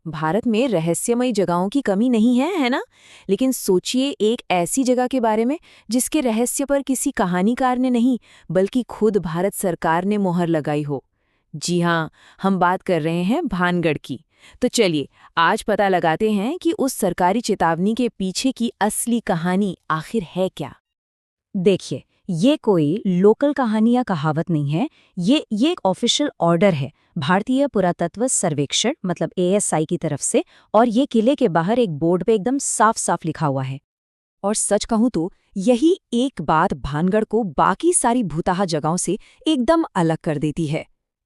भारत में रहस्यमयी जगहों की कमी नहीं है ना? लेकिन सोचिए एक ऐसी जगह के बारे में जिसके रहस्य पर किसी कहानीकार ने नहीं, बल्कि खुद भारत सरकार ने मोहर लगाई हो। जी हाँ, हम बात कर रहे हैं भानगढ़ की। तो चलिए, आज पता लगाते हैं कि उस सरकारी चेतावनी के पीछे की असली कहानी आखिर है क्या। देखिए, ये कोई लोकल कहानी या कहावत नहीं है। ये एक ऑफिशियल ऑर्डर है भारतीय पुरातत्व सर्वेक्षण मतलब एएसआई की तरफ से, और ये किले के बाहर एक बोर्ड पे एकदम साफ साफ लिखा हुआ है। और सच कहूं तो यही एक बात भानगढ़ को बाकी सारी भूतहा जगहों से एकदम अलग कर देती है।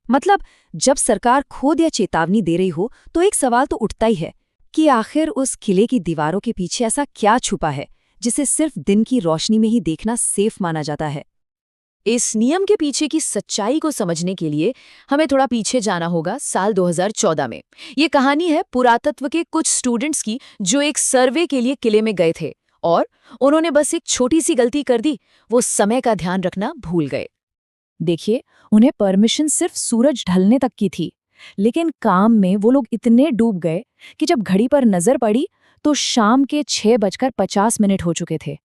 मतलब जब सरकार खुद या चेतावनी दे रही हो तो एक सवाल तो उठता ही है कि आखिर उस किले की दीवारों के पीछे ऐसा क्या छुपा है जिसे सिर्फ दिन की रोशनी में ही देखना सेफ माना जाता है। इस नियम के पीछे की सच्चाई को समझने के लिए हमें थोड़ा पीछे जाना होगा, साल 2014 में। ये कहानी है पुरातत्व के कुछ स्टूडेंट्स की जो एक सर्वे के लिए किले में गए थे और उन्होंने बस एक छोटी सी गलती कर दी, वो समय का ध्यान रखना भूल गए। देखिए, उन्हें परमिशन सिर्फ सूरज ढलने तक की थी, लेकिन काम में वो लोग इतने डूब गए कि जब घड़ी पर नजर पड़ी तो शाम के 6:50 हो चुके थे।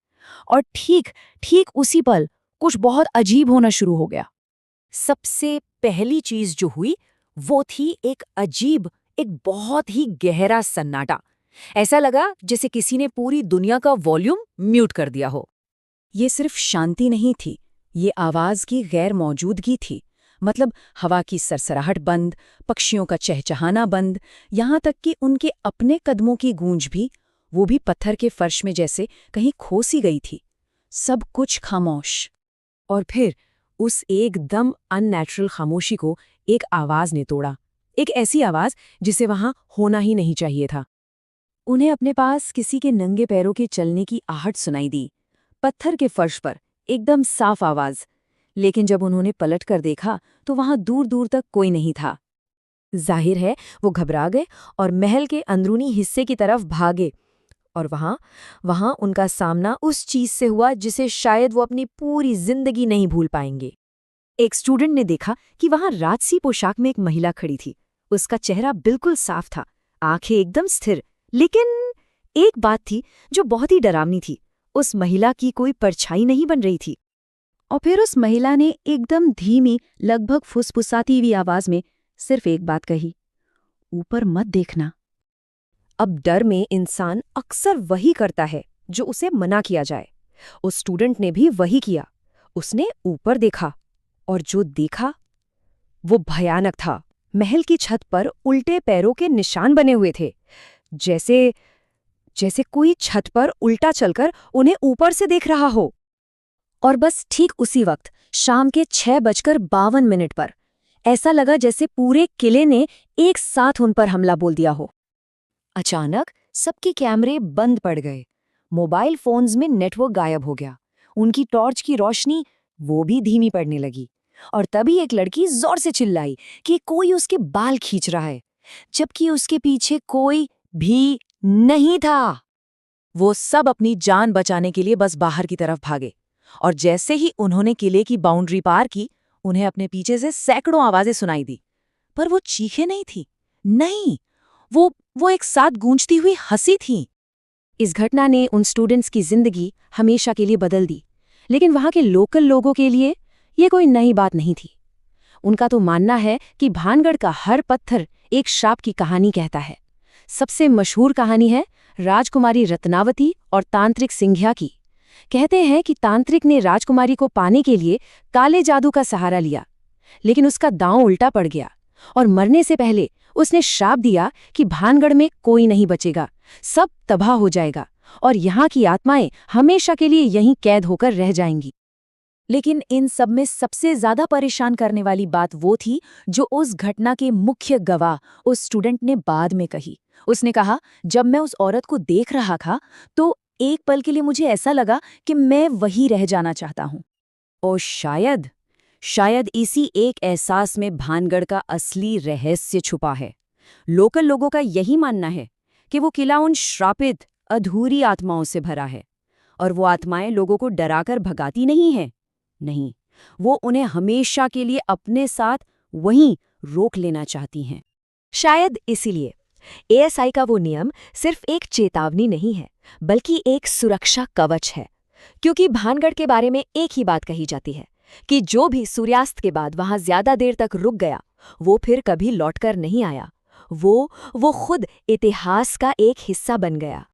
और ठीक ठीक उसी पल कुछ बहुत अजीब होना शुरू हो गया। सबसे पहली चीज जो हुई वो थी एक बहुत ही गहरा सन्नाटा। ऐसा लगा जैसे किसी ने पूरी दुनिया का वॉल्यूम म्यूट कर दिया हो। ये सिर्फ शांति नहीं थी, ये आवाज की गैर मौजूदगी थी। मतलब हवा की सरसराहट बंद, पक्षियों का चहचहाना बंद, यहाँ तक कि उनके अपने कदमों की गूंज भी, वो भी पत्थर के फर्श में जैसे कहीं खोसी गई थी। सब कुछ खामोश। और फिर उस एकदम अननेचुरल खामोशी को एक आवाज ने तोड़ा। एक ऐसी आवाज जिसे वहां होना ही नहीं चाहिए था। उन्हें अपने पास किसी के नंगे पैरों के चलने की आहट सुनाई दी, पत्थर के फर्श पर, एकदम साफ आवाज। लेकिन जब उन्होंने पलट कर देखा तो वहां दूर दूर तक कोई नहीं था। जाहिर है वो घबरा गए और महल के अंदरूनी हिस्से की तरफ भागे। और वहां उनका सामना उस चीज से हुआ जिसे शायद वो अपनी पूरी जिंदगी नहीं भूल पाएंगे। एक स्टूडेंट ने देखा कि वहां राजसी पोशाक में एक महिला खड़ी थी। उसका चेहरा बिल्कुल साफ था, आंखें एकदम स्थिर। लेकिन एक बात थी जो बहुत ही डरावनी थी, उस महिला की कोई परछाई नहीं बन रही थी। और फिर उस महिला ने एकदम धीमी, लगभग फुसफुसाती हुई आवाज में सिर्फ एक बात कही, ऊपर मत देखना। अब डर में इंसान अक्सर वही करता है जो उसे मना किया जाए। उस स्टूडेंट ने भी वही किया। उसने ऊपर देखा और जो देखा वो भयानक था। महल की छत पर उल्टे पैरों के निशान बने हुए थे, जैसे कोई छत पर उल्टा चलकर उन्हें ऊपर से देख रहा हो। और बस ठीक उसी वक्त शाम के 6:52 पर ऐसा लगा जैसे पूरे किले ने एक साथ उन पर हमला बोल दिया हो। अचानक सबके कैमरे बंद पड़ गए, मोबाइल फोन्स में नेटवर्क गायब हो गया, उनकी टॉर्च की रोशनी वो भी धीमी पड़ने लगी। और तभी एक लड़की जोर से चिल्लाई कि कोई उसके बाल खींच रहा है, जबकि उसके पीछे कोई भी नहीं था। वो सब अपनी जान बचाने के लिए बस बाहर की तरफ भागे। और जैसे ही उन्होंने किले की बाउंड्री पार की, उन्हें अपने पीछे से सैकड़ों आवाजें सुनाई दी। पर वो चीखें नहीं थी, नहीं, वो एक साथ गूंजती हुई हंसी थी। इस घटना ने उन स्टूडेंट्स की जिंदगी हमेशा के लिए बदल दी। लेकिन वहां के लोकल लोगों के लिए ये कोई नई बात नहीं थी। उनका तो मानना है कि भानगढ़ का हर पत्थर एक श्राप की कहानी कहता है। सबसे मशहूर कहानी है राजकुमारी रत्नावती और तांत्रिक सिंघिया की। कहते हैं कि तांत्रिक ने राजकुमारी को पाने के लिए काले जादू का सहारा लिया, लेकिन उसका दांव उल्टा पड़ गया और मरने से पहले उसने श्राप दिया कि भानगढ़ में कोई नहीं बचेगा, सब तबाह हो जाएगा और यहाँ की आत्माएं हमेशा के लिए यहीं कैद होकर रह जाएंगी। लेकिन इन सब में सबसे ज्यादा परेशान करने वाली बात वो थी जो उस घटना के मुख्य गवाह उस स्टूडेंट ने बाद में कही। उसने कहा, जब मैं उस औरत को देख रहा था तो एक पल के लिए मुझे ऐसा लगा कि मैं वही रह जाना चाहता हूं। और शायद इसी एक एहसास में भानगढ़ का असली रहस्य छुपा है। लोकल लोगों का यही मानना है कि वो किला उन श्रापित अधूरी आत्माओं से भरा है, और वो आत्माएं लोगों को डराकर भगाती नहीं हैं। नहीं, वो उन्हें हमेशा के लिए अपने साथ वहीं रोक लेना चाहती हैं। शायद इसीलिए एएसआई का वो नियम सिर्फ एक चेतावनी नहीं है, बल्कि एक सुरक्षा कवच है। क्योंकि भानगढ़ के बारे में एक ही बात कही जाती है कि जो भी सूर्यास्त के बाद वहां ज्यादा देर तक रुक गया, वो फिर कभी लौटकर नहीं आया। वो खुद इतिहास का एक हिस्सा बन गया।